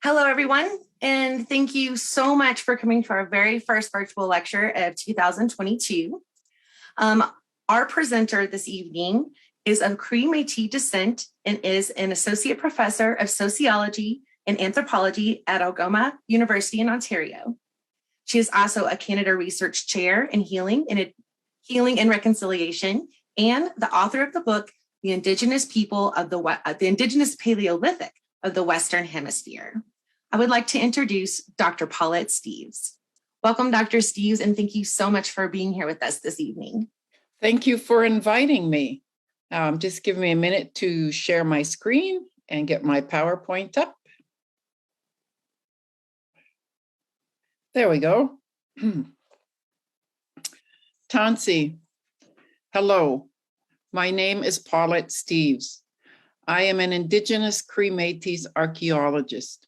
Hello, everyone, and thank you so much for coming to our very first virtual lecture of 2022. Our presenter this evening is of Cree Métis descent and is an associate professor of sociology and anthropology at Algoma University in Ontario. She is also a Canada Research Chair in Healing and Reconciliation and the author of the book, The Indigenous People of the Indigenous Paleolithic of the Western Hemisphere. I would like to introduce Dr. Paulette Steeves. Welcome, Dr. Steeves, and thank you so much for being here with us this evening. Thank you for inviting me. Just give me a minute to share my screen and get my PowerPoint up. There we go. Tansi, hello. My name is Paulette Steeves. I am an Indigenous Cree Métis archaeologist.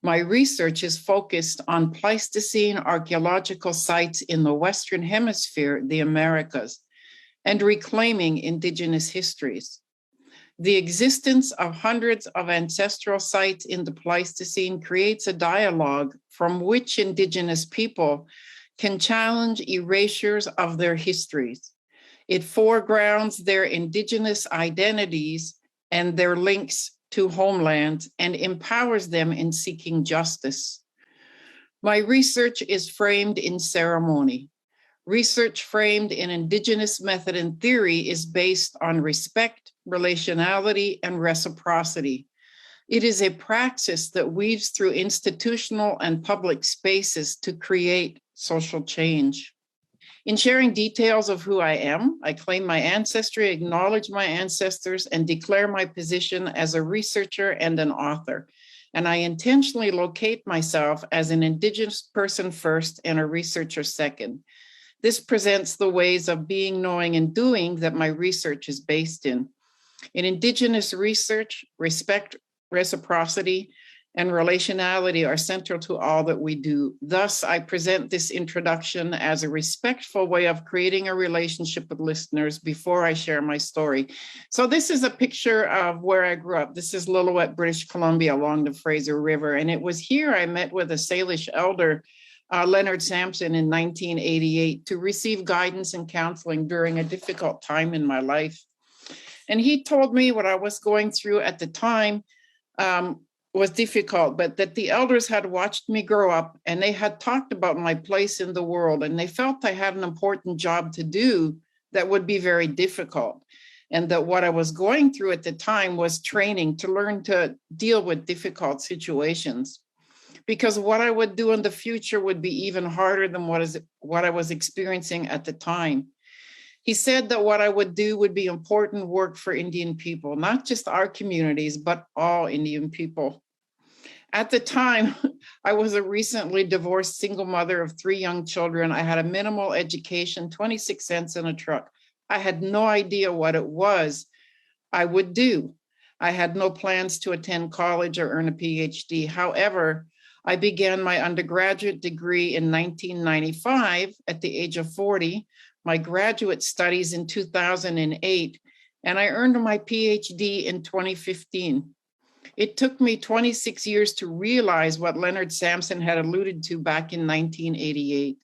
My research is focused on Pleistocene archaeological sites in the Western Hemisphere, the Americas, and reclaiming Indigenous histories. The existence of hundreds of ancestral sites in the Pleistocene creates a dialogue from which Indigenous people can challenge erasures of their histories. It foregrounds their Indigenous identities and their links to homelands and empowers them in seeking justice. My research is framed in ceremony. Research framed in Indigenous method and theory is based on respect, relationality, and reciprocity. It is a praxis that weaves through institutional and public spaces to create social change. In sharing details of who I am, I claim my ancestry, acknowledge my ancestors, and declare my position as a researcher and an author. And I intentionally locate myself as an Indigenous person first and a researcher second. This presents the ways of being, knowing, and doing that my research is based in. In Indigenous research, respect, reciprocity, and relationality are central to all that we do. Thus, I present this introduction as a respectful way of creating a relationship with listeners before I share my story. So this is a picture of where I grew up. This is Lillooet, British Columbia, along the Fraser River. And it was here I met with a Salish elder, Leonard Sampson, in 1988 to receive guidance and counseling during a difficult time in my life. And he told me what I was going through at the time was difficult, but that the elders had watched me grow up and they had talked about my place in the world, and they felt I had an important job to do that would be very difficult. And that what I was going through at the time was training to learn to deal with difficult situations, because what I would do in the future would be even harder than what I was experiencing at the time. He said that what I would do would be important work for Indian people, not just our communities, but all Indian people. At the time, I was a recently divorced single mother of 3 young children. I had a minimal education, 26 cents in a truck. I had no idea what it was I would do. I had no plans to attend college or earn a PhD. However, I began my undergraduate degree in 1995 at the age of 40, my graduate studies in 2008, and I earned my PhD in 2015. It took me 26 years to realize what Leonard Sampson had alluded to back in 1988.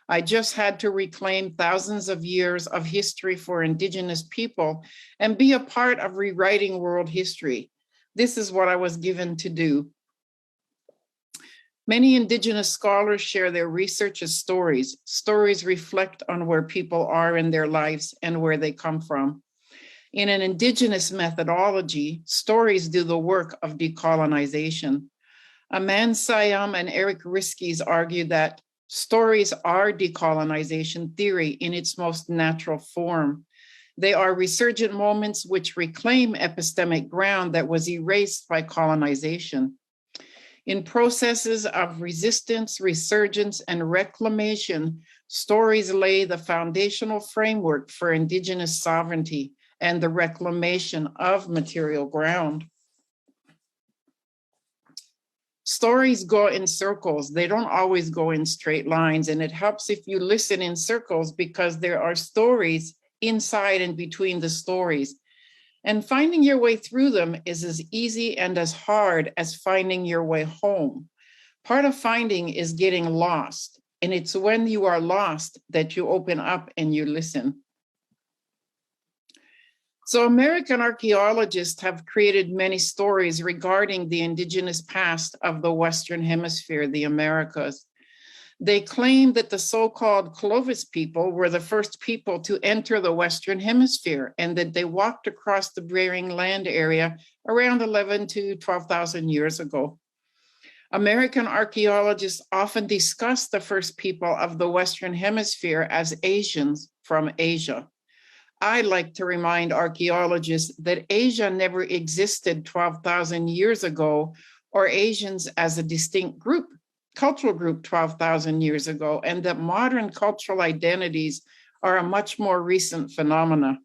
I just had to reclaim thousands of years of history for Indigenous people and be a part of rewriting world history. This is what I was given to do. Many Indigenous scholars share their research as stories. Stories reflect on where people are in their lives and where they come from. In an Indigenous methodology, stories do the work of decolonization. Aman Sayam and Eric Riskes argue that stories are decolonization theory in its most natural form. They are resurgent moments which reclaim epistemic ground that was erased by colonization. In processes of resistance, resurgence, and reclamation, stories lay the foundational framework for Indigenous sovereignty and the reclamation of material ground. Stories go in circles. They don't always go in straight lines, and it helps if you listen in circles because there are stories inside and between the stories. And finding your way through them is as easy and as hard as finding your way home. Part of finding is getting lost, and it's when you are lost that you open up and you listen. So American archaeologists have created many stories regarding the indigenous past of the Western Hemisphere, the Americas. They claim that the so-called Clovis people were the first people to enter the Western Hemisphere and that they walked across the Bering Land area around 11 to 12,000 years ago. American archaeologists often discuss the first people of the Western Hemisphere as Asians from Asia. I like to remind archaeologists that Asia never existed 12,000 years ago, or Asians as a distinct group, cultural group 12,000 years ago, and that modern cultural identities are a much more recent phenomena.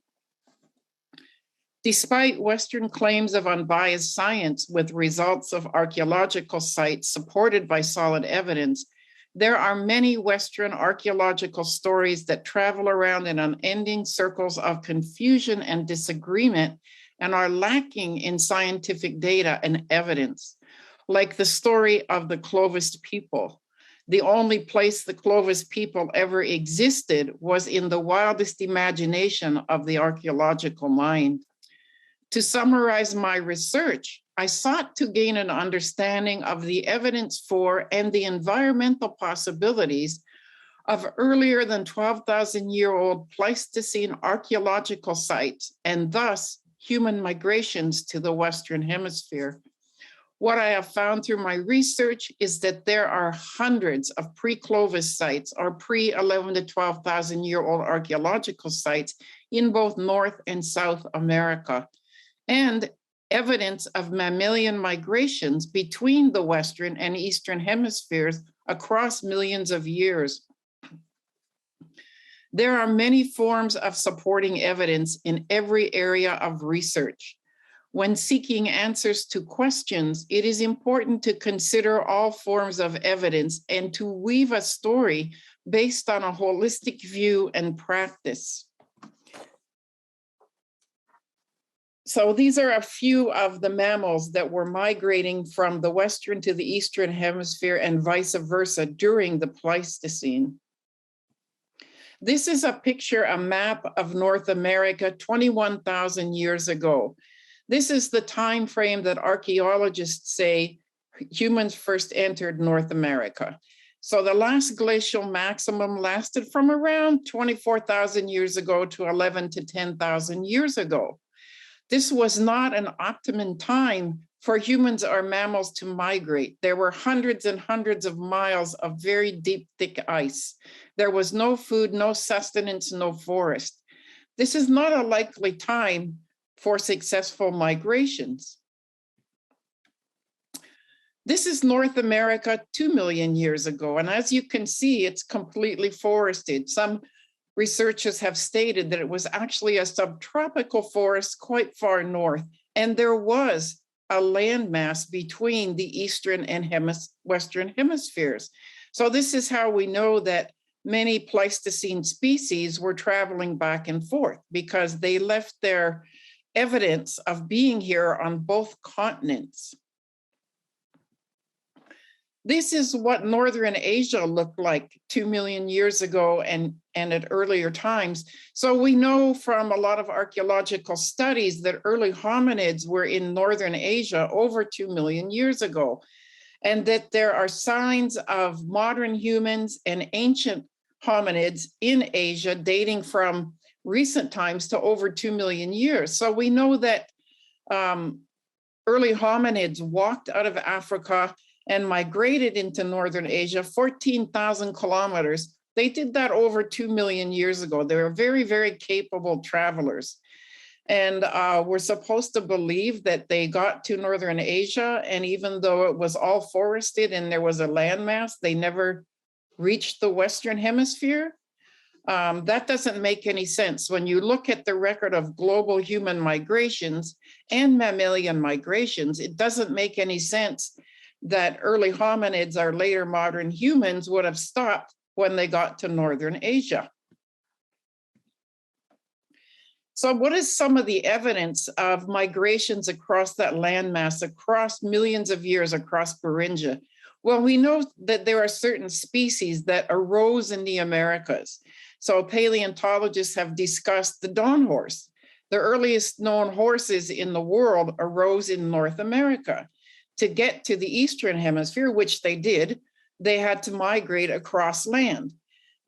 Despite Western claims of unbiased science with results of archaeological sites supported by solid evidence, there are many Western archaeological stories that travel around in unending circles of confusion and disagreement and are lacking in scientific data and evidence, like the story of the Clovis people. The only place the Clovis people ever existed was in the wildest imagination of the archaeological mind. To summarize my research, I sought to gain an understanding of the evidence for and the environmental possibilities of earlier than 12,000-year-old Pleistocene archaeological sites, and thus human migrations to the Western Hemisphere. What I have found through my research is that there are hundreds of pre-Clovis sites or pre-11 to 12,000-year-old archaeological sites in both North and South America, and evidence of mammalian migrations between the Western and Eastern hemispheres across millions of years. There are many forms of supporting evidence in every area of research. When seeking answers to questions, it is important to consider all forms of evidence and to weave a story based on a holistic view and practice. So these are a few of the mammals that were migrating from the Western to the Eastern Hemisphere and vice versa during the Pleistocene. This is a picture, a map of North America 21,000 years ago. This is the time frame that archaeologists say humans first entered North America. So the last glacial maximum lasted from around 24,000 years ago to 11 to 10,000 years ago. This was not an optimum time for humans or mammals to migrate. There were hundreds and hundreds of miles of very deep, thick ice. There was no food, no sustenance, no forest. This is not a likely time for successful migrations. This is North America 2 million years ago, and as you can see, it's completely forested. Some researchers have stated that it was actually a subtropical forest quite far north, and there was a landmass between the Eastern and Western hemispheres. So this is how we know that many Pleistocene species were traveling back and forth, because they left their evidence of being here on both continents. This is what Northern Asia looked like 2 million years ago and at earlier times. So we know from a lot of archaeological studies that early hominids were in Northern Asia over 2 million years ago, and that there are signs of modern humans and ancient hominids in Asia dating from recent times to over 2 million years. So we know that early hominids walked out of Africa and migrated into Northern Asia, 14,000 kilometers. They did that over 2 million years ago. They were very, very capable travelers. And we're supposed to believe that they got to Northern Asia, and even though it was all forested and there was a landmass, they never reached the Western Hemisphere. That doesn't make any sense. When you look at the record of global human migrations and mammalian migrations, it doesn't make any sense that early hominids or later modern humans would have stopped when they got to Northern Asia. So what is some of the evidence of migrations across that landmass, across millions of years, across Beringia? Well, we know that there are certain species that arose in the Americas. So paleontologists have discussed the dawn horse. The earliest known horses in the world arose in North America. To get to the Eastern Hemisphere, which they did, they had to migrate across land.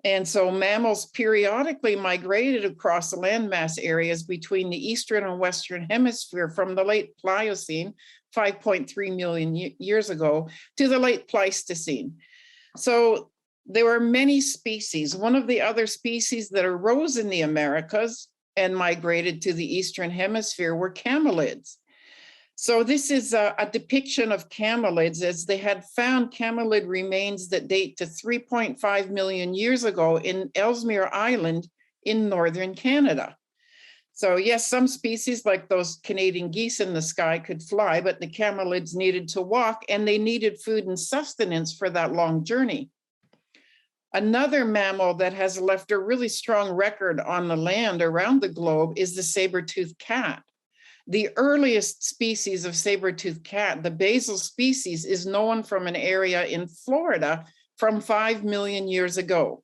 And so mammals periodically migrated across the landmass areas between the Eastern and Western Hemisphere from the late Pliocene, 5.3 million years ago, to the late Pleistocene. So there were many species. One of the other species that arose in the Americas and migrated to the Eastern Hemisphere were camelids. So this is a depiction of camelids, as they had found camelid remains that date to 3.5 million years ago in Ellesmere Island in northern Canada. So yes, some species like those Canadian geese in the sky could fly, but the camelids needed to walk, and they needed food and sustenance for that long journey. Another mammal that has left a really strong record on the land around the globe is the saber-toothed cat. The earliest species of saber-toothed cat, the basal species, is known from an area in Florida from 5 million years ago.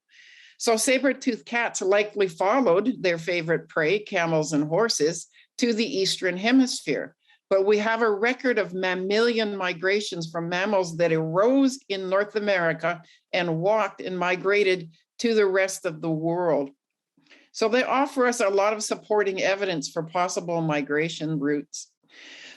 So saber-toothed cats likely followed their favorite prey, camels and horses, to the Eastern Hemisphere. But we have a record of mammalian migrations from mammals that arose in North America and walked and migrated to the rest of the world. So they offer us a lot of supporting evidence for possible migration routes.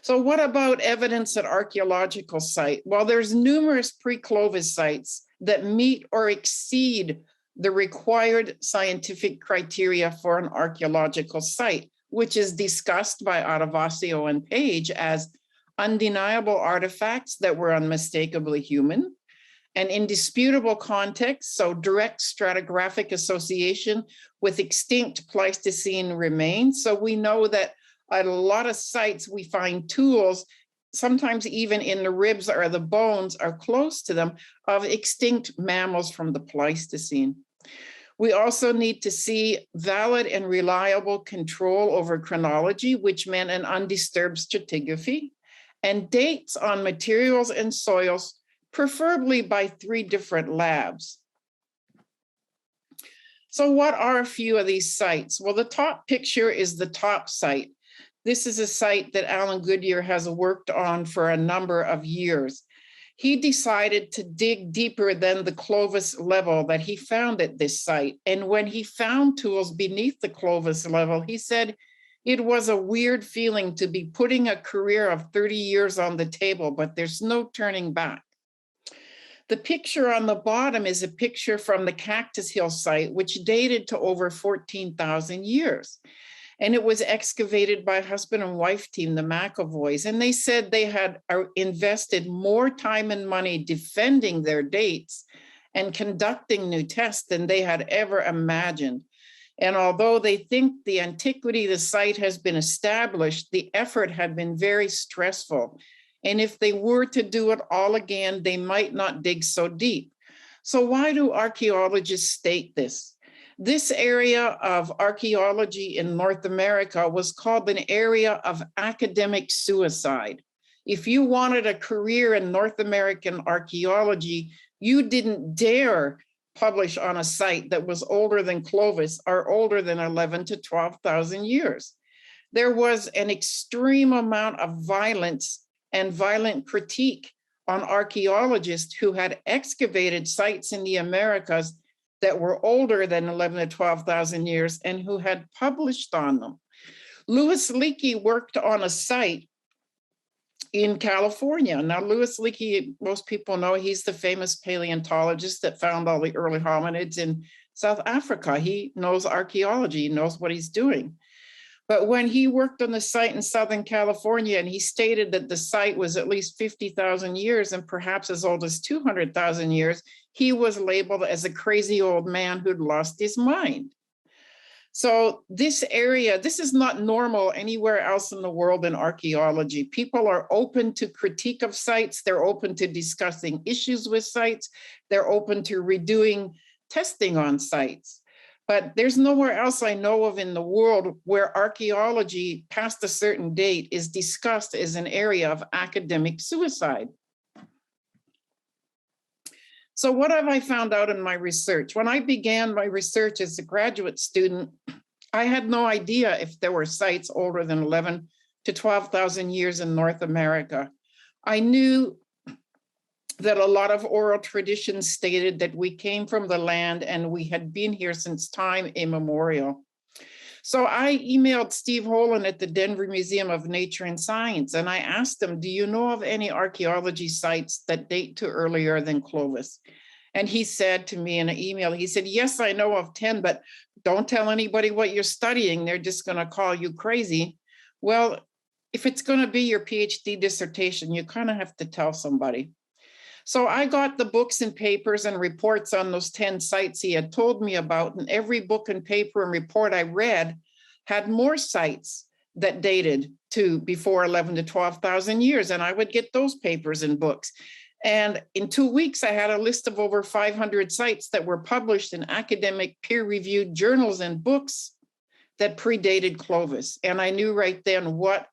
So what about evidence at archaeological site? Well, there's numerous pre-Clovis sites that meet or exceed the required scientific criteria for an archaeological site, which is discussed by Aravasio and Page as undeniable artifacts that were unmistakably human, an indisputable context, so direct stratigraphic association with extinct Pleistocene remains. So we know that at a lot of sites we find tools, sometimes even in the ribs or the bones are close to them, of extinct mammals from the Pleistocene. We also need to see valid and reliable control over chronology, which meant an undisturbed stratigraphy, and dates on materials and soils, preferably by 3 different labs. So what are a few of these sites? Well, the top picture is the top site. This is a site that Alan Goodyear has worked on for a number of years. He decided to dig deeper than the Clovis level that he found at this site. And when he found tools beneath the Clovis level, he said it was a weird feeling to be putting a career of 30 years on the table, but there's no turning back. The picture on the bottom is a picture from the Cactus Hill site, which dated to over 14,000 years. And it was excavated by a husband and wife team, the McAvoys. And they said they had invested more time and money defending their dates and conducting new tests than they had ever imagined. And although they think the antiquity of the site has been established, the effort had been very stressful. And if they were to do it all again, they might not dig so deep. So why do archaeologists state this? This area of archaeology in North America was called an area of academic suicide. If you wanted a career in North American archaeology, you didn't dare publish on a site that was older than Clovis or older than 11 to 12,000 years. There was an extreme amount of violence and violent critique on archaeologists who had excavated sites in the Americas that were older than 11 to 12,000 years and who had published on them. Louis Leakey worked on a site in California. Now, Louis Leakey, most people know, he's the famous paleontologist that found all the early hominids in South Africa. He knows archaeology, he knows what he's doing. But when he worked on the site in Southern California, and he stated that the site was at least 50,000 years and perhaps as old as 200,000 years, he was labeled as a crazy old man who'd lost his mind. So this area, this is not normal anywhere else in the world in archaeology. People are open to critique of sites. They're open to discussing issues with sites. They're open to redoing testing on sites. but there's nowhere else I know of in the world where archaeology past a certain date is discussed as an area of academic suicide. So what have I found out in my research? When I began my research as a graduate student, I had no idea if there were sites older than 11 to 12,000 years in North America. I knew that a lot of oral traditions stated that we came from the land and we had been here since time immemorial. So I emailed Steve Holen at the Denver Museum of Nature and Science, and I asked him, do you know of any archaeology sites that date to earlier than Clovis? And he said to me in an email, he said, yes, I know of 10, but don't tell anybody what you're studying. They're just going to call you crazy. Well, if it's going to be your PhD dissertation, you kind of have to tell somebody. So I got the books and papers and reports on those 10 sites he had told me about, and every book and paper and report I read had more sites that dated to before 11 to 12,000 years, and I would get those papers and books. And in 2 weeks, I had a list of over 500 sites that were published in academic peer-reviewed journals and books that predated Clovis. And I knew right then what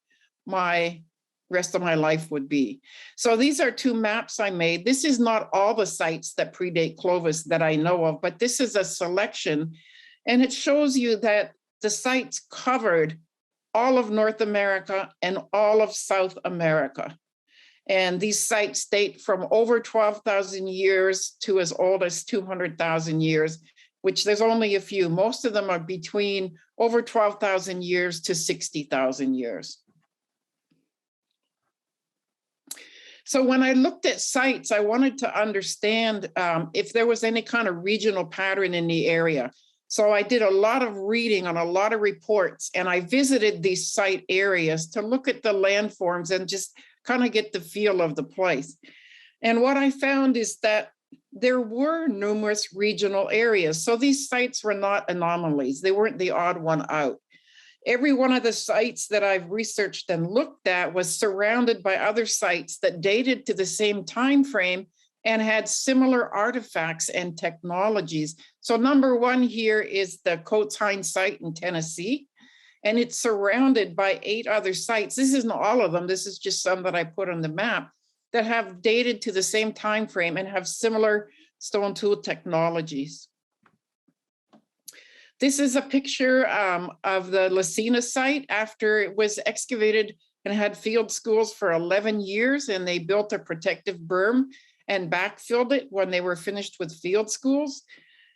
my rest of my life would be. So these are 2 maps I made. This is not all the sites that predate Clovis that I know of, but this is a selection. And it shows you that the sites covered all of North America and all of South America. And these sites date from over 12,000 years to as old as 200,000 years, which there's only a few. Most of them are between over 12,000 years to 60,000 years. So when I looked at sites, I wanted to understand if there was any kind of regional pattern in the area. So I did a lot of reading on a lot of reports, and I visited these site areas to look at the landforms and just kind of get the feel of the place. And what I found is that there were numerous regional areas. So these sites were not anomalies. They weren't the odd one out. Every one of the sites that I've researched and looked at was surrounded by other sites that dated to the same time frame and had similar artifacts and technologies. So number 1 here is the Coates Hines site in Tennessee, and it's surrounded by 8 other sites. This isn't all of them. This is just some that I put on the map that have dated to the same time frame and have similar stone tool technologies. This is a picture of the Lucena site after it was excavated and had field schools for 11 years, and they built a protective berm and backfilled it when they were finished with field schools.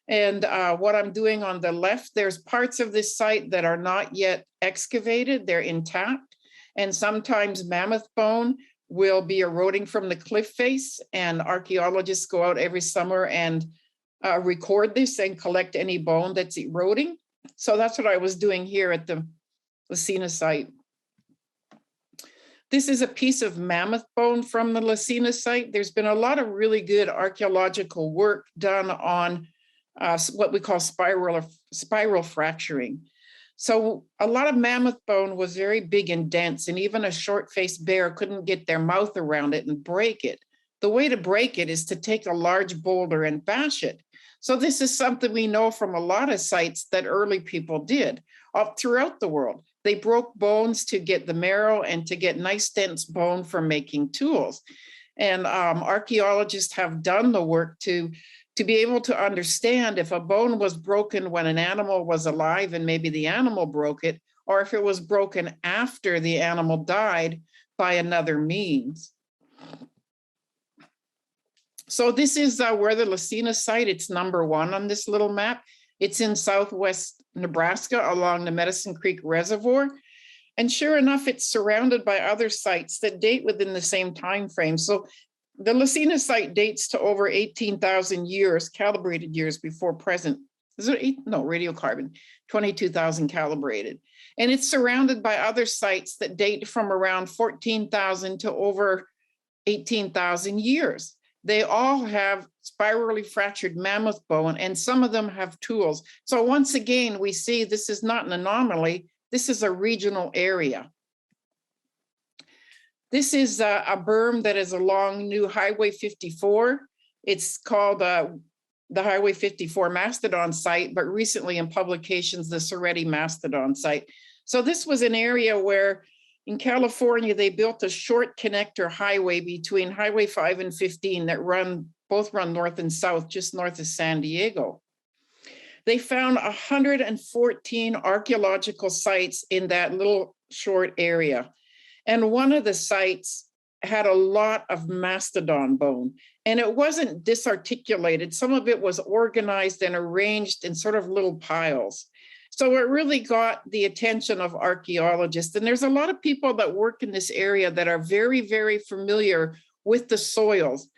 And what I'm doing on the left, there's parts of this site that are not yet excavated, they're intact. And sometimes mammoth bone will be eroding from the cliff face, and archaeologists go out every summer and record this and collect any bone that's eroding. So that's what I was doing here at the Lucena site. This is a piece of mammoth bone from the Lucena site. There's been a lot of really good archaeological work done on what we call spiral fracturing. So a lot of mammoth bone was very big and dense, and even a short-faced bear couldn't get their mouth around it and break it. The way to break it is to take a large boulder and bash it. So this is something we know from a lot of sites that early people did up throughout the world. They broke bones to get the marrow and to get nice dense bone for making tools. And archaeologists have done the work to be able to understand if a bone was broken when an animal was alive and maybe the animal broke it, or if it was broken after the animal died by another means. So this is where the Lucena site, it's number 1 on this little map. It's in southwest Nebraska along the Medicine Creek Reservoir. And sure enough, it's surrounded by other sites that date within the same time frame. So the Lucena site dates to over 18,000 years, calibrated years before present. Is it 8? No, radiocarbon, 22,000 calibrated. And it's surrounded by other sites that date from around 14,000 to over 18,000 years. They all have spirally fractured mammoth bone, and some of them have tools. So once again, we see this is not an anomaly. This is a regional area. This is a berm that is along New Highway 54. It's called the Highway 54 Mastodon site, but recently in publications, the Sereti Mastodon site. So this was an area where in California, they built a short connector highway between Highway 5 and 15 that both run north and south, just north of San Diego. They found 114 archaeological sites in that little short area. And one of the sites had a lot of mastodon bone, and it wasn't disarticulated. Some of it was organized and arranged in sort of little piles. So it really got the attention of archaeologists. And there's a lot of people that work in this area that are very, very familiar with the soils.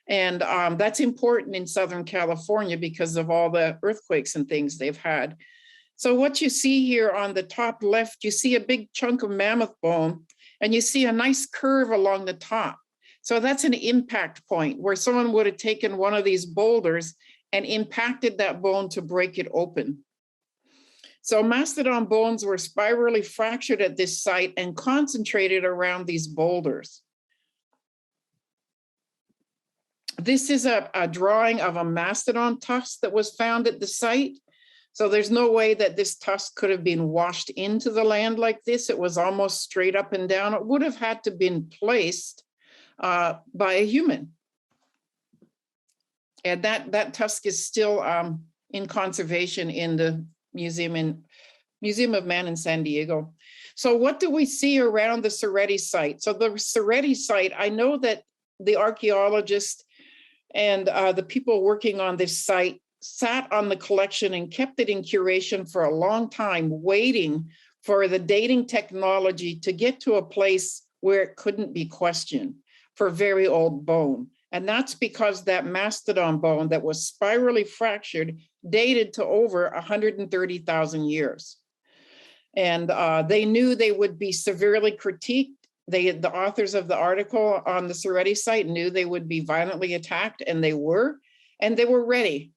And that's important in Southern California because of all the earthquakes and things they've had. So what you see here on the top left, you see a big chunk of mammoth bone, and you see a nice curve along the top. So that's an impact point where someone would have taken one of these boulders and impacted that bone to break it open. So mastodon bones were spirally fractured at this site and concentrated around these boulders. This is a drawing of a mastodon tusk that was found at the site. So there's no way that this tusk could have been washed into the land like this. It was almost straight up and down. It would have had to been placed by a human. And that tusk is still in conservation in the Museum of Man in San Diego. So what do we see around the Sereti site? So the Sereti site, I know that the archaeologists and the people working on this site sat on the collection and kept it in curation for a long time, waiting for the dating technology to get to a place where it couldn't be questioned for very old bone. And that's because that mastodon bone that was spirally fractured dated to over 130,000 years. And they knew they would be severely critiqued. The authors of the article on the Sereti site knew they would be violently attacked, and they were ready.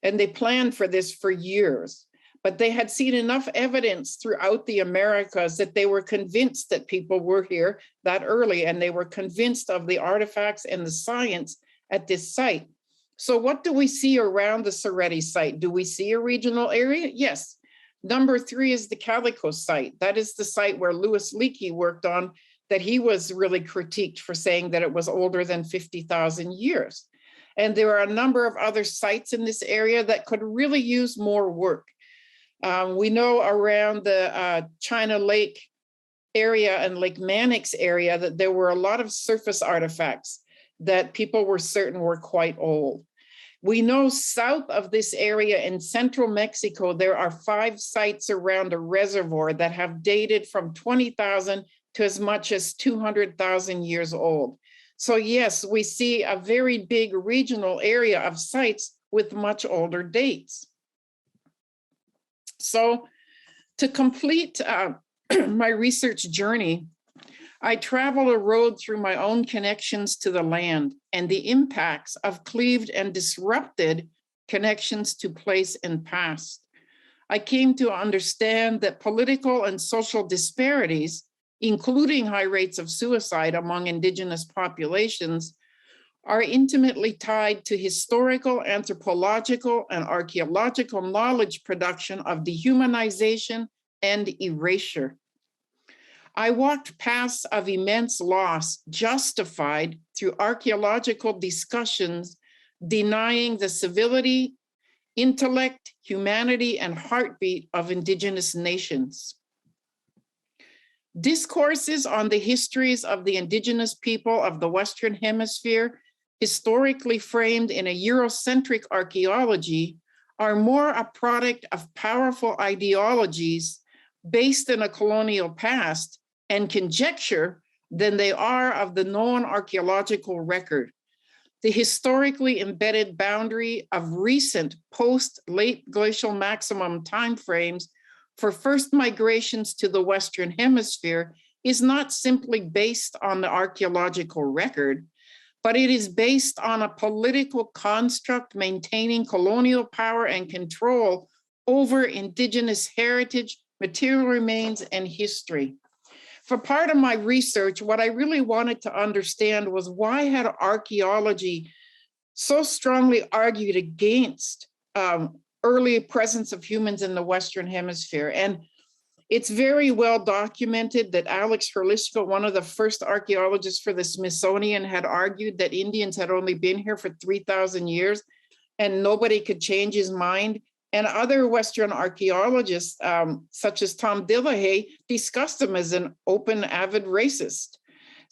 And they planned for this for years. But they had seen enough evidence throughout the Americas that they were convinced that people were here that early, and they were convinced of the artifacts and the science at this site. So what do we see around the Sereti site? Do we see a regional area? Yes. Number 3 is the Calico site. That is the site where Louis Leakey worked on, that he was really critiqued for saying that it was older than 50,000 years. And there are a number of other sites in this area that could really use more work. We know around the China Lake area and Lake Mannix area that there were a lot of surface artifacts that people were certain were quite old. We know south of this area in central Mexico, there are 5 sites around a reservoir that have dated from 20,000 to as much as 200,000 years old. So yes, we see a very big regional area of sites with much older dates. So to complete my research journey, I traveled a road through my own connections to the land and the impacts of cleaved and disrupted connections to place and past. I came to understand that political and social disparities, including high rates of suicide among Indigenous populations, are intimately tied to historical, anthropological, and archaeological knowledge production of dehumanization and erasure. I walked paths of immense loss justified through archaeological discussions denying the civility, intellect, humanity, and heartbeat of Indigenous nations. Discourses on the histories of the Indigenous people of the Western Hemisphere, historically framed in a Eurocentric archaeology, are more a product of powerful ideologies based in a colonial past and conjecture than they are of the known archaeological record. The historically embedded boundary of recent post-late glacial maximum timeframes for first migrations to the Western Hemisphere is not simply based on the archaeological record, but it is based on a political construct maintaining colonial power and control over Indigenous heritage, material remains, and history. For part of my research, what I really wanted to understand was why had archaeology so strongly argued against early presence of humans in the Western Hemisphere. And it's very well documented that Alex Hurliška, one of the first archaeologists for the Smithsonian, had argued that Indians had only been here for 3,000 years and nobody could change his mind. And other Western archaeologists, such as Tom Dillahay, discussed him as an open, avid racist.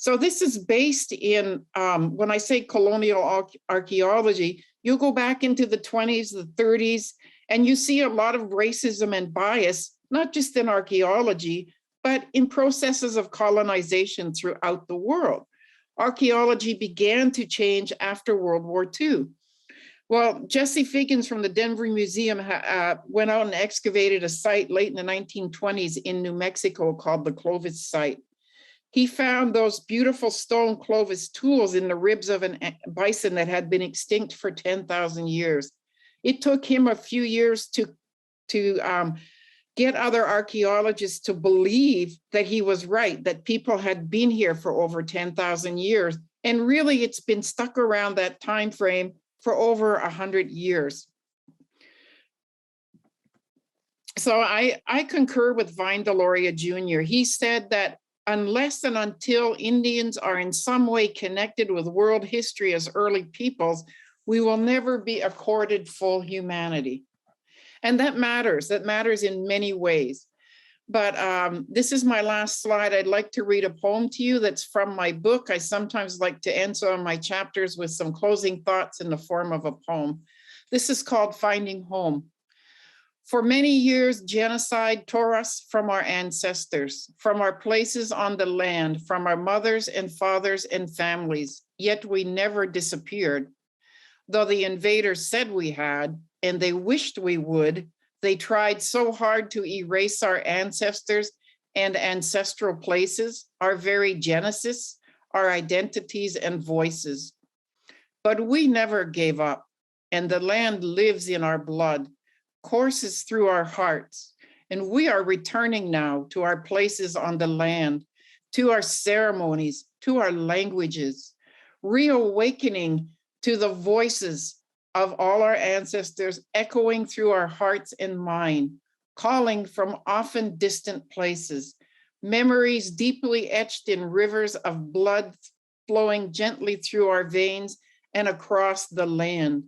So this is based in, when I say colonial archaeology, you go back into the 20s, the 30s, and you see a lot of racism and bias, not just in archaeology, but in processes of colonization throughout the world. Archaeology began to change after World War II. Well, Jesse Figgins from the Denver Museum went out and excavated a site late in the 1920s in New Mexico called the Clovis Site. He found those beautiful stone Clovis tools in the ribs of a bison that had been extinct for 10,000 years. It took him a few years to get other archaeologists to believe that he was right, that people had been here for over 10,000 years. And really, it's been stuck around that time frame for over 100 years. So I concur with Vine Deloria Jr. He said that unless and until Indians are in some way connected with world history as early peoples, we will never be accorded full humanity. And that matters in many ways. But this is my last slide. I'd like to read a poem to you that's from my book. I sometimes like to end some of my chapters with some closing thoughts in the form of a poem. This is called Finding Home. For many years, genocide tore us from our ancestors, from our places on the land, from our mothers and fathers and families, yet we never disappeared. Though the invaders said we had, and they wished we would, they tried so hard to erase our ancestors and ancestral places, our very genesis, our identities and voices. But we never gave up, and the land lives in our blood, courses through our hearts, and we are returning now to our places on the land, to our ceremonies, to our languages, reawakening to the voices of all our ancestors echoing through our hearts and mind, calling from often distant places, memories deeply etched in rivers of blood flowing gently through our veins and across the land.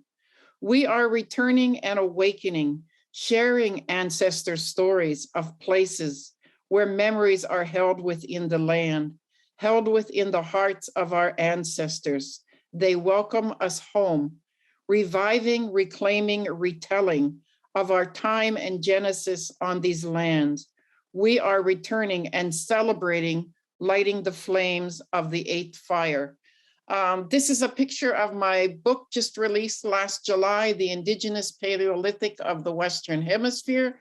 We are returning and awakening, sharing ancestor stories of places where memories are held within the land, held within the hearts of our ancestors. They welcome us home, reviving, reclaiming, retelling of our time and genesis on these lands. We are returning and celebrating, lighting the flames of the eighth fire. This is a picture of my book just released last July, The Indigenous Paleolithic of the Western Hemisphere.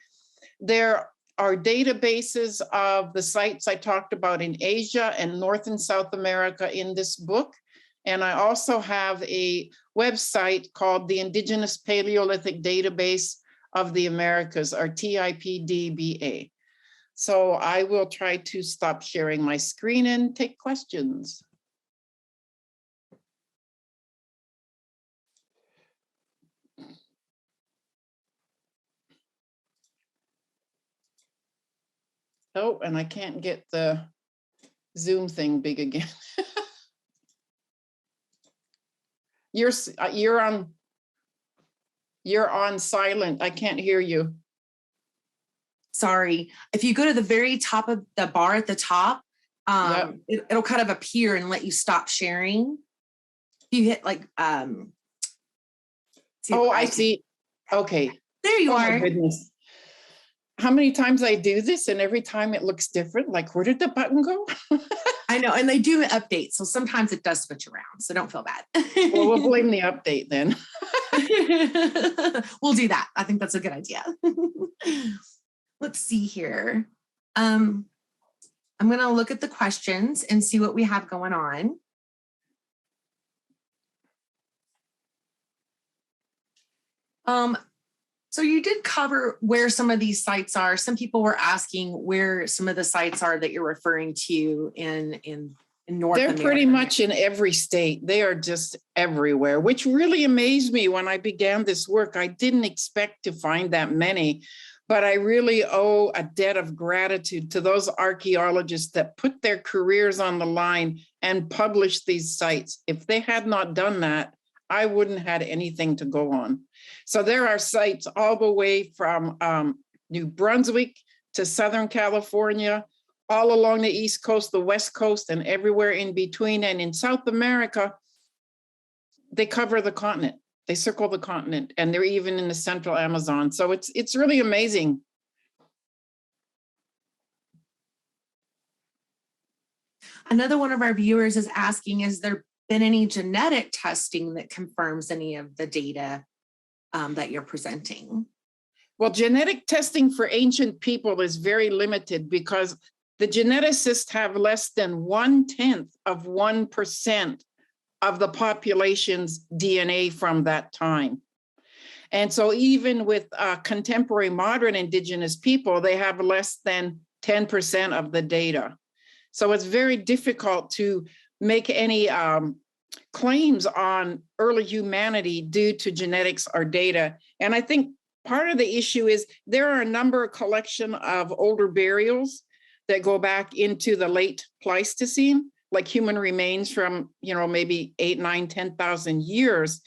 There are databases of the sites I talked about in Asia and North and South America in this book. And I also have a website called the Indigenous Paleolithic Database of the Americas, or TIPDBA. So I will try to stop sharing my screen and take questions. Oh, and I can't get the Zoom thing big again. You're on silent. I can't hear you. Sorry. If you go to the very top of the bar at the top, Yep. it'll kind of appear and let you stop sharing. You hit like oh, I see. Okay. There you oh are. My goodness. How many times I do this and every time it looks different? Like, where did the button go? I know, and they do updates, so sometimes it does switch around, so don't feel bad. Well, we'll blame the update then. We'll do that. I think that's a good idea. Let's see here. I'm going to look at the questions and see what we have going on. So you did cover where some of these sites are. Some people were asking where some of the sites are that you're referring to in in North They're America? pretty much in every state. They are just everywhere, which really amazed me when I began this work. I didn't expect to find that many, but I really owe a debt of gratitude to those archaeologists that put their careers on the line and published these sites. If they had not done that, I wouldn't have had anything to go on. So there are sites all the way from New Brunswick to Southern California, all along the East Coast, the West Coast, and everywhere in between. And in South America, they cover the continent. They circle the continent, and they're even in the central Amazon. So it's really amazing. Another one of our viewers is asking, has there been any genetic testing that confirms any of the data that you're presenting? Well, genetic testing for ancient people is very limited because the geneticists have less than 0.1% of the population's DNA from that time. And so even with contemporary modern Indigenous people, they have less than 10% of the data. So it's very difficult to make any claims on early humanity due to genetics or data. And I think part of the issue is there are a number of collection of older burials that go back into the late Pleistocene, like human remains from, maybe 8, 9, 10,000 years.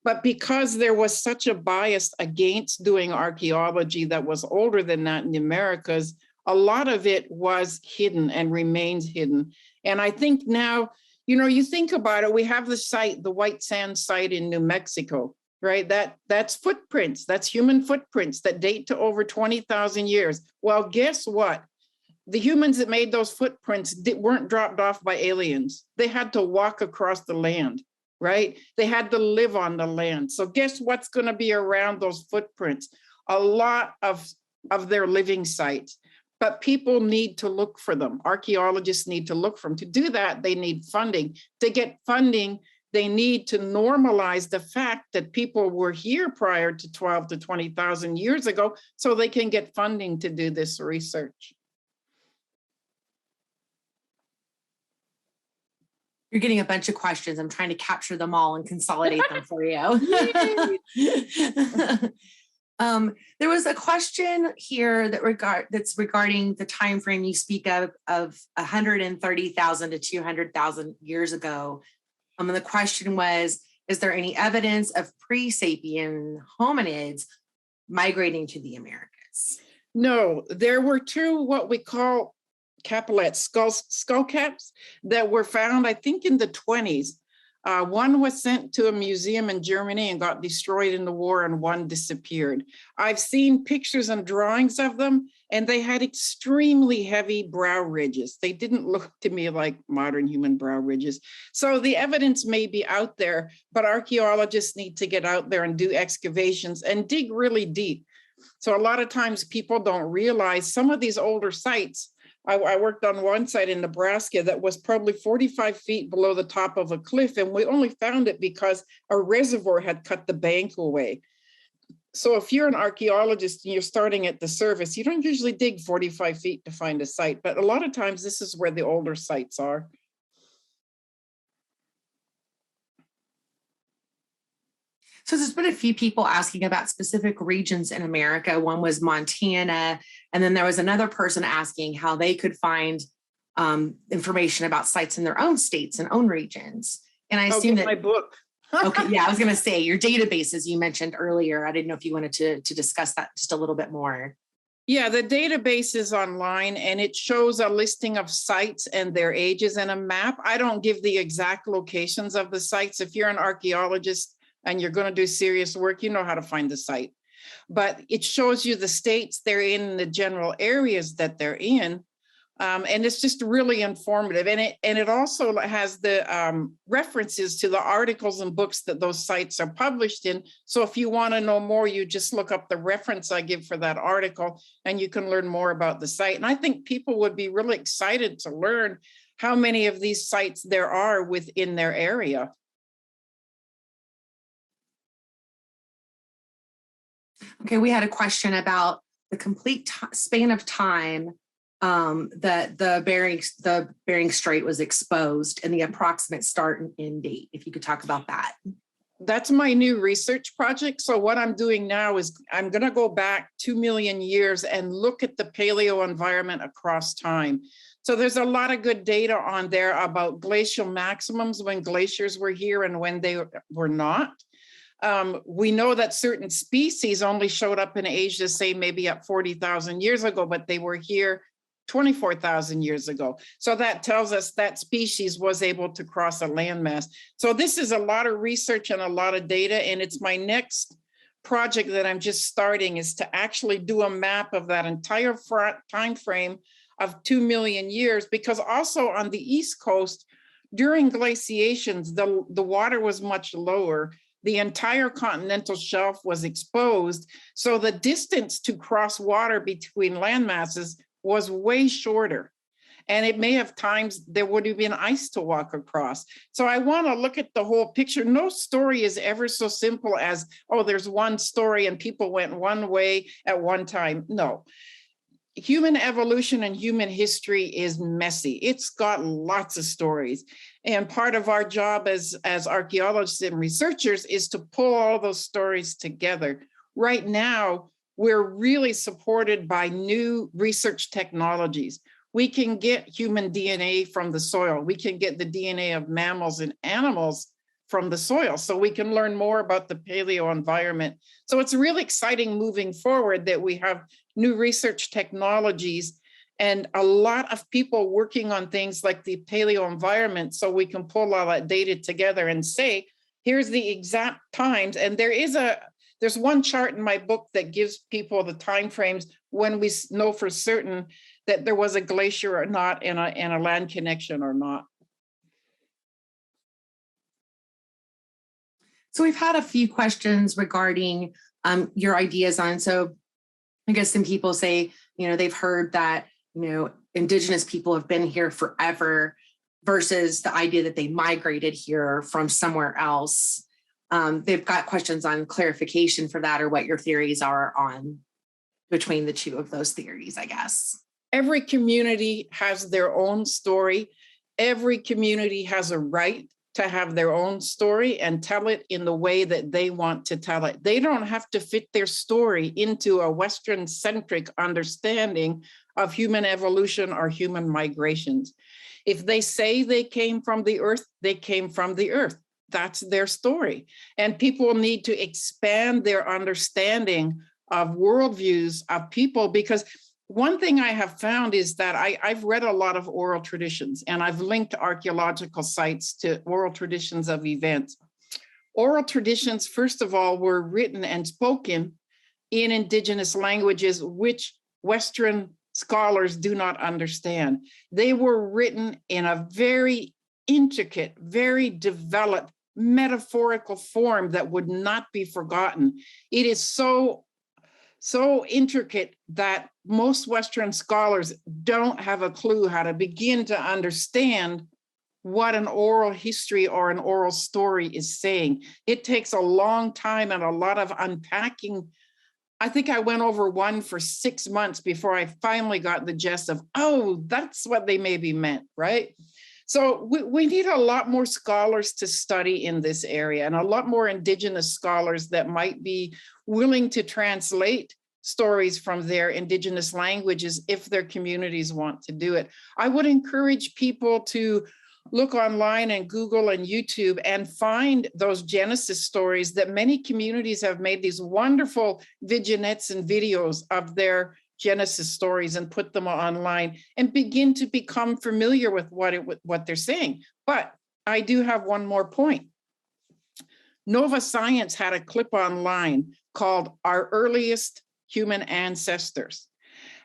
But because there was such a bias against doing archaeology that was older than that in the Americas, a lot of it was hidden and remains hidden. And I think now, you think about it, we have the site, the White Sand site in New Mexico, right? That's footprints, that's human footprints that date to over 20,000 years. Well, guess what? The humans that made those footprints weren't dropped off by aliens. They had to walk across the land, right? They had to live on the land. So guess what's going to be around those footprints? A lot of their living sites. But people need to look for them. Archaeologists need to look for them. To do that, they need funding. To get funding, they need to normalize the fact that people were here prior to 12 to 20,000 years ago so they can get funding to do this research. You're getting a bunch of questions. I'm trying to capture them all and consolidate them for you. There was a question here that's regarding the time frame you speak of 130,000 to 200,000 years ago. And the question was, is there any evidence of Presapien hominids migrating to the Americas? No, there were two what we call Paulette skull caps that were found, I think, in the 20s. One was sent to a museum in Germany and got destroyed in the war, and one disappeared. I've seen pictures and drawings of them, and they had extremely heavy brow ridges. They didn't look to me like modern human brow ridges. So the evidence may be out there, but archaeologists need to get out there and do excavations and dig really deep. So a lot of times people don't realize some of these older sites. I worked on one site in Nebraska that was probably 45 feet below the top of a cliff, and we only found it because a reservoir had cut the bank away. So if you're an archaeologist and you're starting at the surface, you don't usually dig 45 feet to find a site, but a lot of times this is where the older sites are. So there's been a few people asking about specific regions in America. One was Montana, and then there was another person asking how they could find information about sites in their own states and own regions. And I assume that my book. Okay, yeah, I was going to say your databases you mentioned earlier. I didn't know if you wanted to discuss that just a little bit more. Yeah, the database is online and it shows a listing of sites and their ages and a map. I don't give the exact locations of the sites. If you're an archaeologist and you're going to do serious work, you know how to find the site. But it shows you the states they're in, the general areas that they're in. And it's just really informative. And it also has the references to the articles and books that those sites are published in. So if you want to know more, you just look up the reference I give for that article and you can learn more about the site. And I think people would be really excited to learn how many of these sites there are within their area. Okay, we had a question about the complete span of time that the Bering Strait was exposed and the approximate start and end date. If you could talk about that. That's my new research project. So what I'm doing now is I'm going to go back 2 million years and look at the paleo environment across time. So there's a lot of good data on there about glacial maximums when glaciers were here and when they were not. We know that certain species only showed up in Asia, say maybe at 40,000 years ago, but they were here 24,000 years ago. So that tells us that species was able to cross a landmass. So this is a lot of research and a lot of data, and it's my next project that I'm just starting, is to actually do a map of that entire time frame of 2 million years, because also on the East Coast, during glaciations, the water was much lower. The entire continental shelf was exposed. So the distance to cross water between land masses was way shorter. And it may have times there would have been ice to walk across. So I want to look at the whole picture. No story is ever so simple as, oh, there's one story and people went one way at one time. No. Human evolution and human history is messy. It's got lots of stories. And part of our job as archaeologists and researchers is to pull all those stories together. Right now, we're really supported by new research technologies. We can get human DNA from the soil. We can get the DNA of mammals and animals from the soil, so we can learn more about the paleo environment. So it's really exciting moving forward that we have new research technologies and a lot of people working on things like the paleo environment, so we can pull all that data together and say, here's the exact times. And there's one chart in my book that gives people the time frames when we know for certain that there was a glacier or not, and a land connection or not. So we've had a few questions regarding your ideas on, so I guess some people say, they've heard that, Indigenous people have been here forever versus the idea that they migrated here from somewhere else. They've got questions on clarification for that, or what your theories are on between the two of those theories, I guess. Every community has their own story. Every community has a right to have their own story and tell it in the way that they want to tell it. They don't have to fit their story into a Western-centric understanding of human evolution or human migrations. If they say they came from the earth, they came from the earth. That's their story. And people need to expand their understanding of worldviews of people, because one thing I have found is that I've read a lot of oral traditions, and I've linked archaeological sites to oral traditions of events. Oral traditions, first of all, were written and spoken in Indigenous languages, which Western scholars do not understand. They were written in a very intricate, very developed metaphorical form that would not be forgotten. It is so intricate that most Western scholars don't have a clue how to begin to understand what an oral history or an oral story is saying. It takes a long time and a lot of unpacking. I think I went over one for 6 months before I finally got the gist of, oh, that's what they maybe meant, right? So we need a lot more scholars to study in this area, and a lot more Indigenous scholars that might be willing to translate stories from their Indigenous languages if their communities want to do it. I would encourage people to look online and Google and YouTube and find those Genesis stories that many communities have made these wonderful vignettes and videos of their Genesis stories and put them online and begin to become familiar with what they're saying. But I do have one more point. Nova Science had a clip online called Our Earliest Human Ancestors.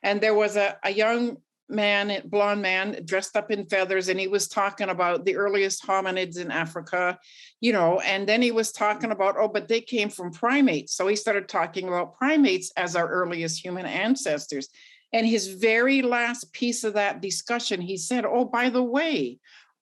And there was a young man, blonde man, dressed up in feathers, and he was talking about the earliest hominids in Africa, and then he was talking about, oh, but they came from primates. So he started talking about primates as our earliest human ancestors. And his very last piece of that discussion, he said, oh, by the way,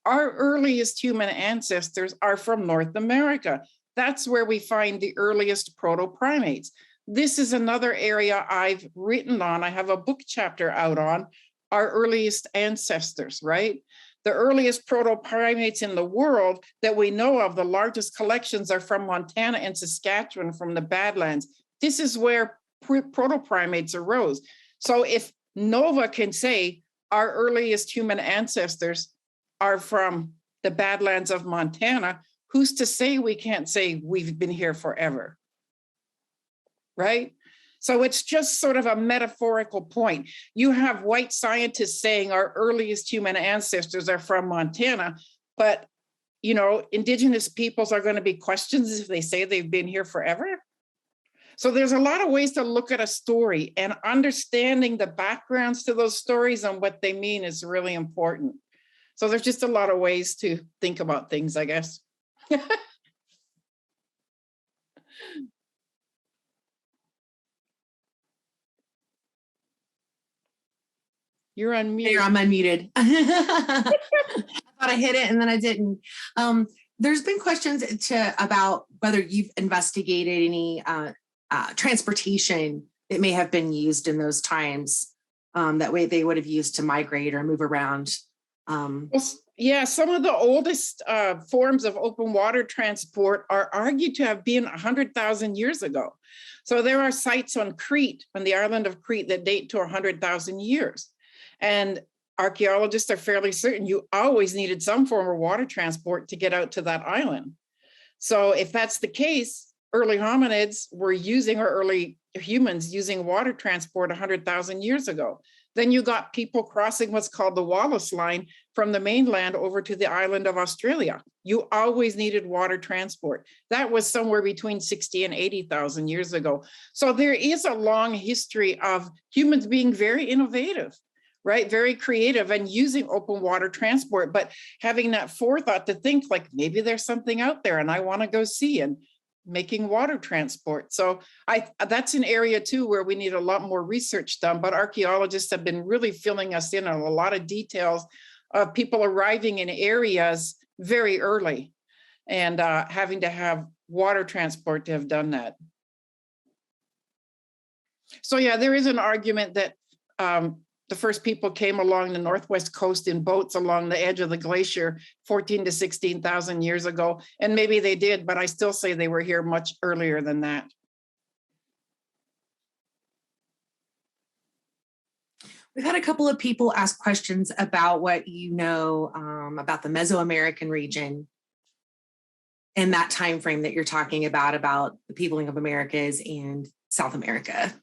our earliest human ancestors are from North America. That's where we find the earliest proto-primates. This is another area I've written on. I have a book chapter out on our earliest ancestors, right? The earliest proto-primates in the world that we know of, the largest collections are from Montana and Saskatchewan, from the Badlands. This is where proto-primates arose. So if NOVA can say our earliest human ancestors are from the Badlands of Montana, who's to say we can't say we've been here forever, right? So it's just sort of a metaphorical point. You have white scientists saying our earliest human ancestors are from Montana, but you know, indigenous peoples are going to be questioned if they say they've been here forever. So there's a lot of ways to look at a story, and understanding the backgrounds to those stories and what they mean is really important. So there's just a lot of ways to think about things, I guess. You're unmuted. I'm unmuted. I thought I hit it and then I didn't. There's been questions about whether you've investigated any transportation that may have been used in those times, that way they would have used to migrate or move around. Yeah, some of the oldest forms of open water transport are argued to have been 100,000 years ago. So there are sites on Crete, on the island of Crete, that date to 100,000 years. And archaeologists are fairly certain you always needed some form of water transport to get out to that island. So if that's the case, early hominids were using, or early humans using water transport 100,000 years ago. Then you got people crossing what's called the Wallace Line from the mainland over to the island of Australia. You always needed water transport. That was somewhere between 60 and 80,000 years ago. So there is a long history of humans being very innovative, right? Very creative and using open water transport, but having that forethought to think like, maybe there's something out there and I want to go see, and making water transport. So that's an area too where we need a lot more research done, but archaeologists have been really filling us in on a lot of details of people arriving in areas very early and having to have water transport to have done that. So yeah, there is an argument that the first people came along the northwest coast in boats along the edge of the glacier 14 to 16,000 years ago. And maybe they did, but I still say they were here much earlier than that. We've had a couple of people ask questions about what you know about the Mesoamerican region and that time frame that you're talking about the peopling of Americas and South America.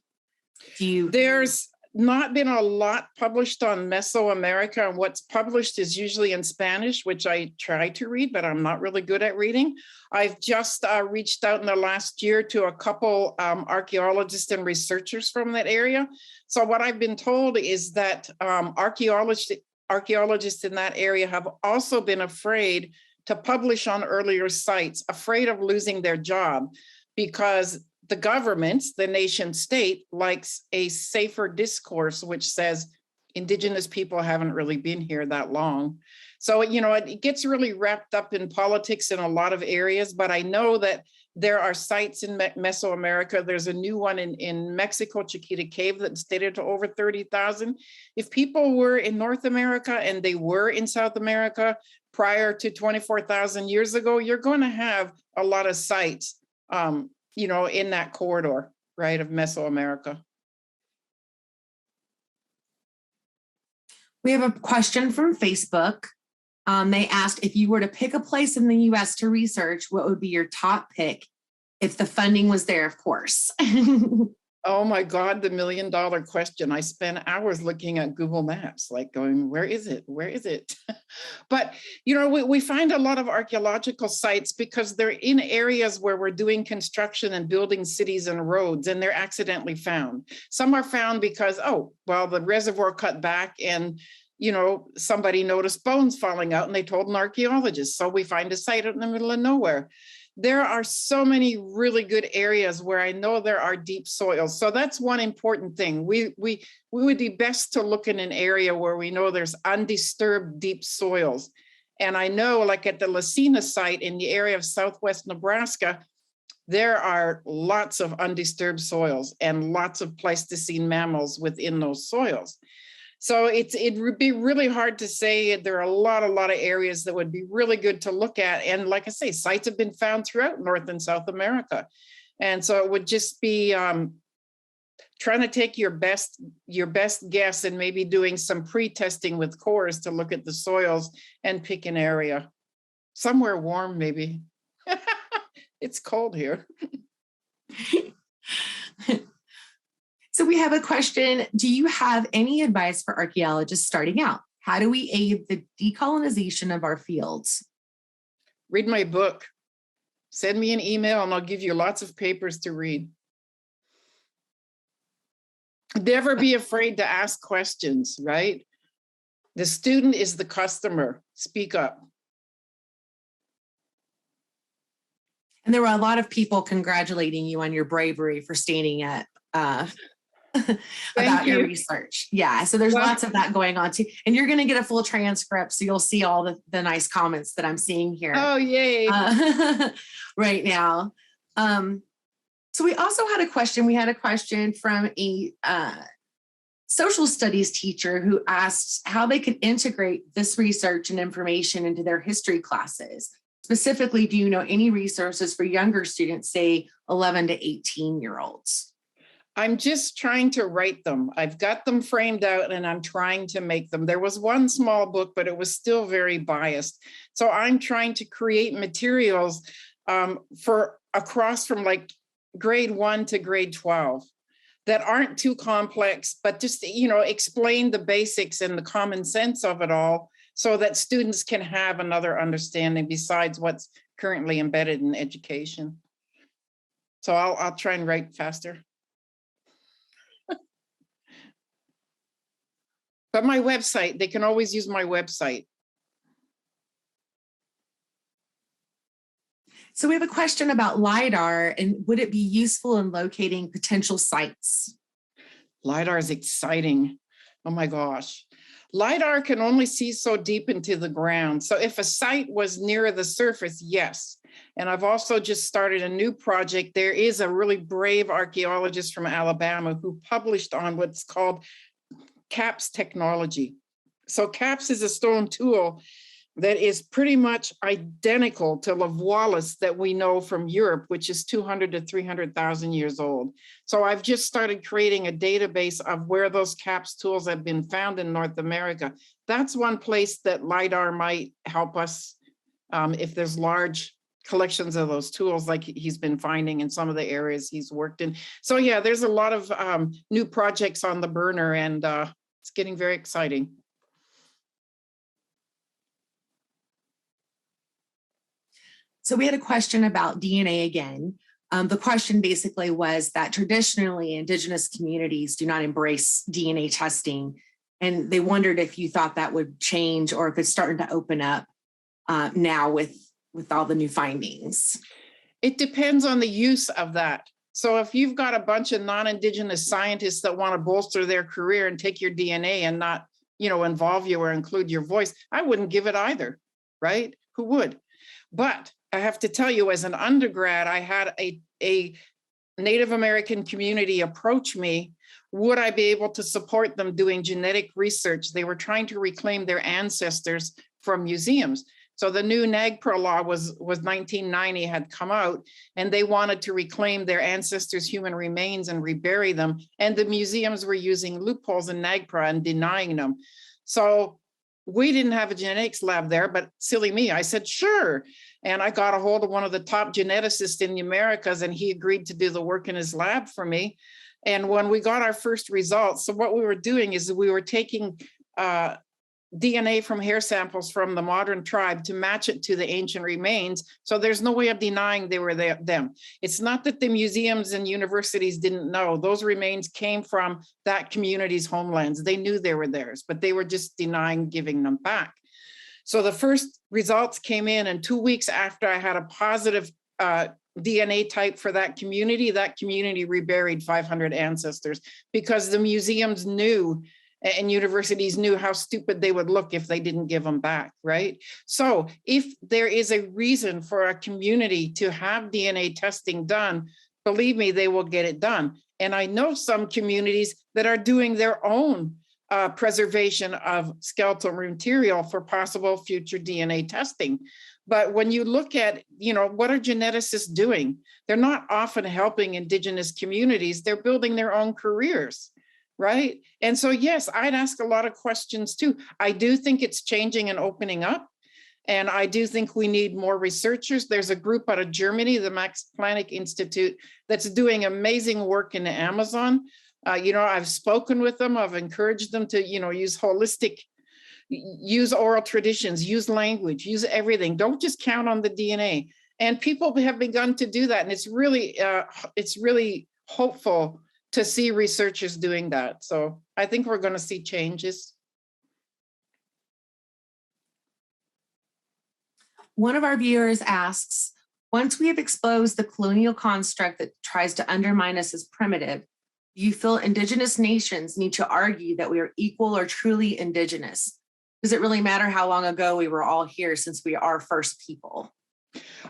There's not been a lot published on Mesoamerica, and what's published is usually in Spanish, which I try to read, but I'm not really good at reading. I've just reached out in the last year to a couple archaeologists and researchers from that area. So what I've been told is that archaeologists in that area have also been afraid to publish on earlier sites, afraid of losing their job, because the government, the nation state, likes a safer discourse, which says Indigenous people haven't really been here that long. So, you know, it gets really wrapped up in politics in a lot of areas, but I know that there are sites in Mesoamerica. There's a new one in Mexico, Chiquita Cave, that's dated to over 30,000. If people were in North America and they were in South America prior to 24,000 years ago, you're going to have a lot of sites you know, in that corridor, right, of Mesoamerica. We have a question from Facebook. They asked, if you were to pick a place in the US to research, what would be your top pick if the funding was there, of course? Oh my God, the $1 million question. I spent hours looking at Google Maps, like going, where is it? Where is it? But, you know, we find a lot of archaeological sites because they're in areas where we're doing construction and building cities and roads, and they're accidentally found. Some are found because, oh, well, the reservoir cut back and, you know, somebody noticed bones falling out and they told an archaeologist. So we find a site out in the middle of nowhere. There are so many really good areas where I know there are deep soils. So that's one important thing. We would be best to look in an area where we know there's undisturbed deep soils. And I know, like at the Lacina site in the area of southwest Nebraska, there are lots of undisturbed soils and lots of Pleistocene mammals within those soils. So it would be really hard to say. There are a lot of areas that would be really good to look at. And like I say, sites have been found throughout North and South America. And so it would just be trying to take your best guess and maybe doing some pre-testing with cores to look at the soils and pick an area. Somewhere warm, maybe. It's cold here. So we have a question. Do you have any advice for archaeologists starting out? How do we aid the decolonization of our fields? Read my book. Send me an email and I'll give you lots of papers to read. Never be afraid to ask questions, right? The student is the customer. Speak up. And there were a lot of people congratulating you on your bravery for standing at about your research. Yeah, so there's lots of that going on too. And you're going to get a full transcript, so you'll see all the nice comments that I'm seeing here. Oh, yay. Right now. So we also had a question. We had a question from a social studies teacher who asked how they could integrate this research and information into their history classes. Specifically, do you know any resources for younger students, say 11 to 18-year-olds? I'm just trying to write them. I've got them framed out and I'm trying to make them. There was one small book, but it was still very biased. So I'm trying to create materials for across from like grade 1 to grade 12 that aren't too complex, but just, explain the basics and the common sense of it all so that students can have another understanding besides what's currently embedded in education. So I'll try and write faster. But my website, they can always use my website. So we have a question about LIDAR, and would it be useful in locating potential sites? LIDAR is exciting. Oh my gosh. LIDAR can only see so deep into the ground. So if a site was nearer the surface, yes. And I've also just started a new project. There is a really brave archaeologist from Alabama who published on what's called CAPS technology. So CAPS is a stone tool that is pretty much identical to Lavoilis that we know from Europe, which is 200 to 300,000 years old. So I've just started creating a database of where those CAPS tools have been found in North America. That's one place that LIDAR might help us if there's large collections of those tools like he's been finding in some of the areas he's worked in. So yeah, there's a lot of new projects on the burner and it's getting very exciting. So we had a question about DNA again. The question basically was that traditionally Indigenous communities do not embrace DNA testing. And they wondered if you thought that would change or if it's starting to open up now with all the new findings. It depends on the use of that. So if you've got a bunch of non-Indigenous scientists that want to bolster their career and take your DNA and not, involve you or include your voice, I wouldn't give it either, right? Who would? But I have to tell you, as an undergrad, I had a Native American community approach me. Would I be able to support them doing genetic research? They were trying to reclaim their ancestors from museums. So the new NAGPRA law was 1990 had come out, and they wanted to reclaim their ancestors' human remains and rebury them. And the museums were using loopholes in NAGPRA and denying them. So we didn't have a genetics lab there, but silly me, I said, sure. And I got a hold of one of the top geneticists in the Americas, and he agreed to do the work in his lab for me. And when we got our first results, so what we were doing is we were taking DNA from hair samples from the modern tribe to match it to the ancient remains. So there's no way of denying they were them. It's not that the museums and universities didn't know. Those remains came from that community's homelands. They knew they were theirs, but they were just denying giving them back. So the first results came in, and 2 weeks after I had a positive DNA type for that community reburied 500 ancestors because the museums knew and universities knew how stupid they would look if they didn't give them back, right? So if there is a reason for a community to have DNA testing done, believe me, they will get it done. And I know some communities that are doing their own preservation of skeletal material for possible future DNA testing. But when you look at, what are geneticists doing? They're not often helping Indigenous communities. They're building their own careers, right? And so, yes, I'd ask a lot of questions too. I do think it's changing and opening up. And I do think we need more researchers. There's a group out of Germany, the Max Planck Institute, that's doing amazing work in the Amazon. I've spoken with them. I've encouraged them to, use oral traditions, use language, use everything. Don't just count on the DNA. And people have begun to do that. And it's really hopeful to see researchers doing that. So I think we're going to see changes. One of our viewers asks, once we have exposed the colonial construct that tries to undermine us as primitive, do you feel Indigenous nations need to argue that we are equal or truly Indigenous? Does it really matter how long ago we were all here since we are first people?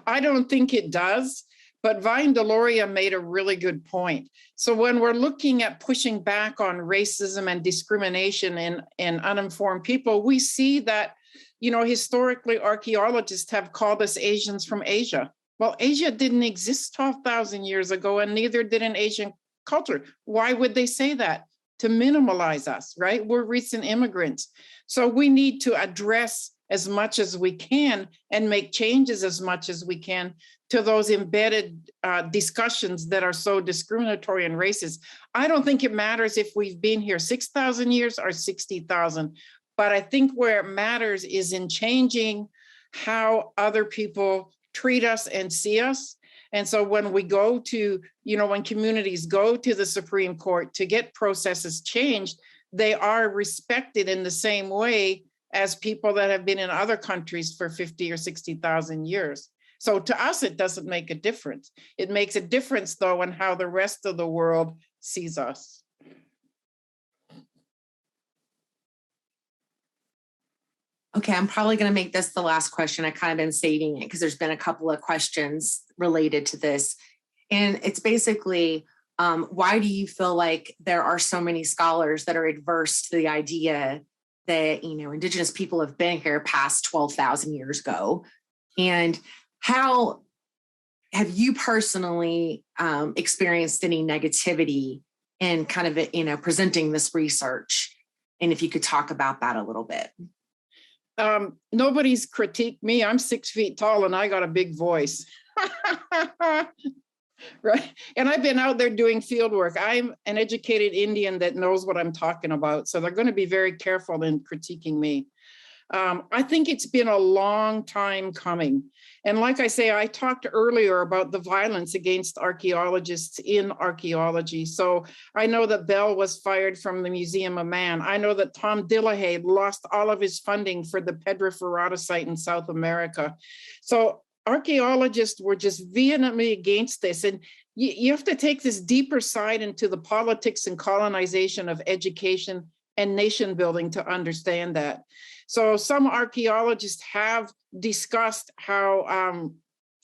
I don't think it does, but Vine Deloria made a really good point. So when we're looking at pushing back on racism and discrimination in uninformed people, we see that, historically archaeologists have called us Asians from Asia. Well, Asia didn't exist 12,000 years ago, and neither did an Asian culture. Why would they say that? To minimalize us, right? We're recent immigrants. So we need to address as much as we can and make changes as much as we can to those embedded discussions that are so discriminatory and racist. I don't think it matters if we've been here 6,000 years or 60,000, but I think where it matters is in changing how other people treat us and see us. And so when we go to, when communities go to the Supreme Court to get processes changed, they are respected in the same way as people that have been in other countries for 50 or 60,000 years. So to us, it doesn't make a difference. It makes a difference, though, in how the rest of the world sees us. Okay, I'm probably going to make this the last question. I kind of been saving it because there's been a couple of questions related to this. And it's basically, why do you feel like there are so many scholars that are adverse to the idea that, Indigenous people have been here past 12,000 years ago? And how have you personally experienced any negativity in kind of, presenting this research? And if you could talk about that a little bit. Nobody's critiqued me. I'm 6 feet tall and I got a big voice. Right. And I've been out there doing field work. I'm an educated Indian that knows what I'm talking about. So they're going to be very careful in critiquing me. I think it's been a long time coming. And like I say, I talked earlier about the violence against archaeologists in archaeology. So I know that Bell was fired from the Museum of Man. I know that Tom Dillahay lost all of his funding for the Pedra Firada site in South America. So archaeologists were just vehemently against this. And you have to take this deeper side into the politics and colonization of education and nation building to understand that. So some archaeologists have discussed how,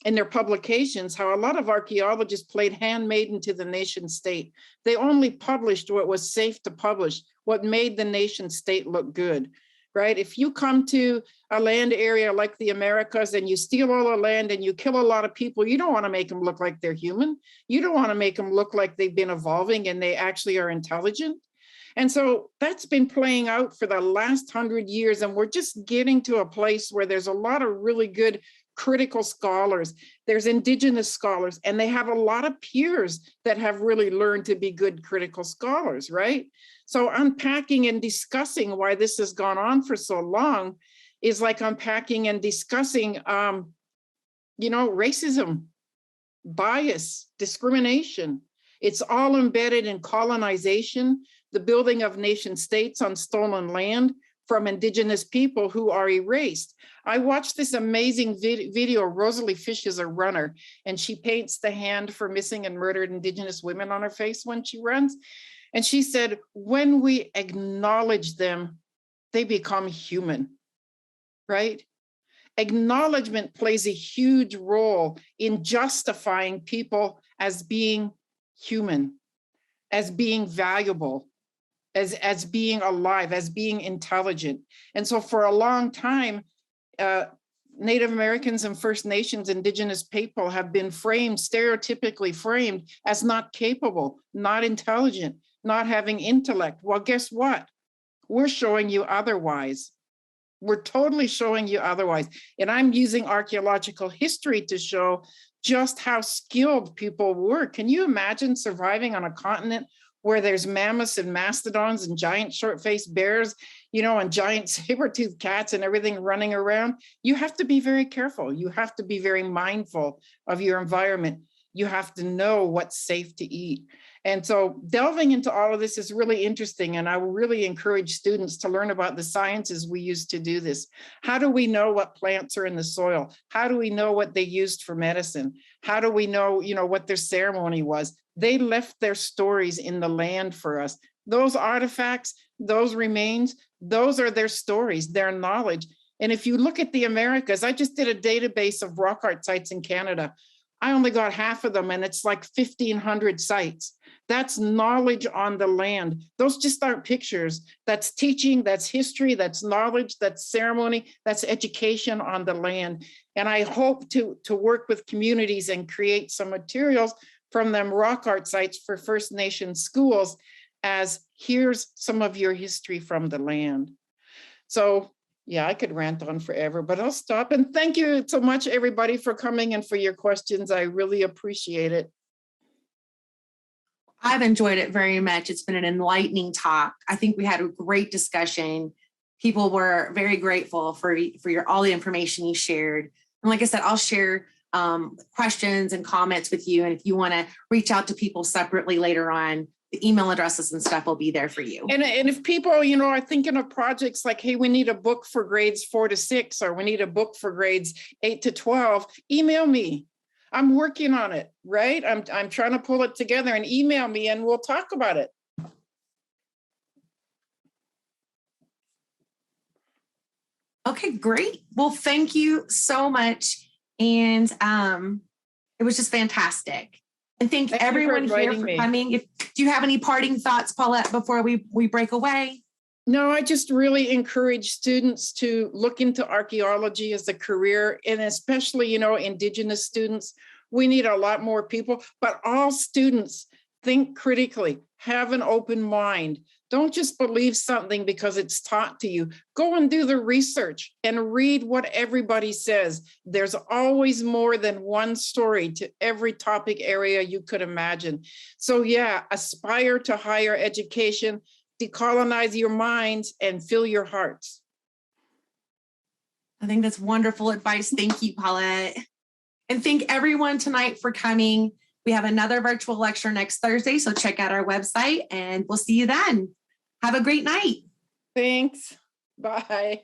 in their publications, how a lot of archaeologists played handmaiden to the nation state. They only published what was safe to publish, what made the nation state look good, right? If you come to a land area like the Americas and you steal all the land and you kill a lot of people, you don't want to make them look like they're human. You don't want to make them look like they've been evolving and they actually are intelligent. And so that's been playing out for the last 100 years. And we're just getting to a place where there's a lot of really good critical scholars. There's Indigenous scholars, and they have a lot of peers that have really learned to be good critical scholars, right? So unpacking and discussing why this has gone on for so long is like unpacking and discussing, racism, bias, discrimination. It's all embedded in colonization, the building of nation states on stolen land from Indigenous people who are erased. I watched this amazing video. Rosalie Fish is a runner, and she paints the hand for missing and murdered Indigenous women on her face when she runs. And she said, when we acknowledge them, they become human, right? Acknowledgement plays a huge role in justifying people as being human, as being valuable. as being alive, as being intelligent. And so for a long time, Native Americans and First Nations, Indigenous people have been framed, stereotypically framed as not capable, not intelligent, not having intellect. Well, guess what? We're showing you otherwise. We're totally showing you otherwise. And I'm using archaeological history to show just how skilled people were. Can you imagine surviving on a continent where there's mammoths and mastodons and giant short-faced bears, you know, and giant saber-toothed cats and everything running around? You have to be very careful. You have to be very mindful of your environment. You have to know what's safe to eat. And so delving into all of this is really interesting. And I will really encourage students to learn about the sciences we use to do this. How do we know what plants are in the soil? How do we know what they used for medicine? How do we know, you know, what their ceremony was? They left their stories in the land for us. Those artifacts, those remains, those are their stories, their knowledge. And if you look at the Americas, I just did a database of rock art sites in Canada. I only got half of them, and it's like 1,500 sites. That's knowledge on the land. Those just aren't pictures. That's teaching, that's history, that's knowledge, that's ceremony, that's education on the land. And I hope to work with communities and create some materials from them rock art sites for First Nation schools as here's some of your history from the land. So yeah, I could rant on forever, but I'll stop. And thank you so much, everybody, for coming and for your questions. I really appreciate it. I've enjoyed it very much. It's been an enlightening talk. I think we had a great discussion. People were very grateful for all the information you shared. And like I said, I'll share questions and comments with you. And if you want to reach out to people separately later on, the email addresses and stuff will be there for you. And if people, you know, are thinking of projects like, hey, we need a book for grades 4 to 6, or we need a book for grades 8 to 12, email me. I'm working on it, right? I'm trying to pull it together, and email me and we'll talk about it. Okay, great. Well, thank you so much. And it was just fantastic. And thank everyone here for coming. Do you have any parting thoughts, Paulette, before we break away? No, I just really encourage students to look into archaeology as a career, and especially, you know, Indigenous students. We need a lot more people, but all students think critically, have an open mind. Don't just believe something because it's taught to you. Go and do the research and read what everybody says. There's always more than one story to every topic area you could imagine. So yeah, aspire to higher education, decolonize your minds, and fill your hearts. I think that's wonderful advice. Thank you, Paulette. And thank everyone tonight for coming. We have another virtual lecture next Thursday, so check out our website and we'll see you then. Have a great night. Thanks. Bye.